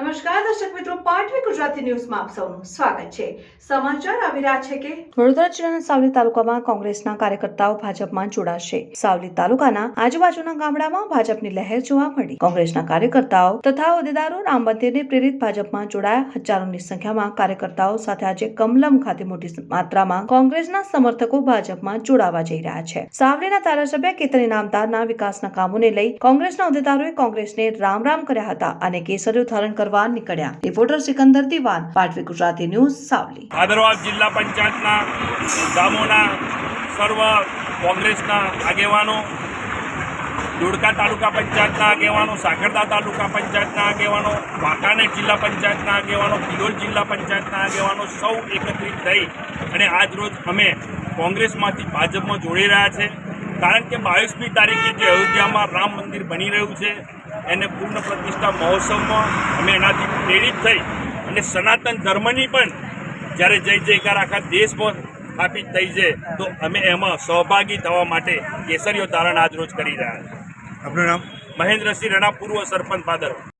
નમસ્કાર દર્શક મિત્રો, પાટવી ગુજરાતી ન્યૂઝમાં આપ સૌનું સ્વાગત છે। સમાચાર આવી રહ્યા છે કે વડોદરા જિલ્લાના સાવલી તાલુકામાં કોંગ્રેસના કાર્યકર્તાઓ ભાજપમાં જોડાશે। સાવલી તાલુકાના આજુબાજુના ગામડામાં ભાજપની લહેર જોવા મળી। કોંગ્રેસના કાર્યકર્તાઓ તથા હોદ્દેદારો રામ મંદિરને પ્રેરિત ભાજપમાં જોડાયા। હજારોની સંખ્યામાં કાર્યકર્તાઓ સાથે આજે કમલમ ખાતે મોટી માત્રામાં કોંગ્રેસના સમર્થકો ભાજપમાં જોડાવા જઈ રહ્યા છે। સાવલીના ધારાસભ્ય કેતન ઇનામદારના વિકાસના કામોને લઈ કોંગ્રેસના હોદ્દેદારોએ કોંગ્રેસને રામ કર્યા હતા અને કેસરીઓ ધારણ કરવા નીકળ્યા। રિપોર્ટર સિકંદર દિવાન, પાટવી ગુજરાતી ન્યૂઝ, સાવલી। ભાદરવા જિલ્લા પંચાયતના ગામોના સર્વ કોંગ્રેસના આગેવાનો, ધોળકા તાલુકા પંચાયતના આગેવાનો, સાકરદા તાલુકા પંચાયતના આગેવાનો, વાંકાનેર જિલ્લા પંચાયતના આગેવાનો, કિલોલ જિલ્લા પંચાયતના આગેવાનો સૌ એકત્રિત થઈ અને આજ રોજ અમે કોંગ્રેસમાંથી ભાજપમાં જોડી રહ્યા છે। કારણ કે 22મી તારીખે જે અયોધ્યામાં રામ મંદિર બની રહ્યું છે એને પૂર્ણ પ્રતિષ્ઠા મહોત્સવમાં અમે એનાથી પ્રેરિત થઈ અને સનાતન ધર્મની પણ જ્યારે જય જયકાર આખા દેશમાં સ્થાપિત થઈ છે તો અમે એમાં સહભાગી થવા માટે કેસરીઓ ધારણ આજ રોજ કરી રહ્યા છીએ। આપનું નામ? મહેન્દ્રસિંહ રણા, પૂર્વ સરપંચ ભાદરવા।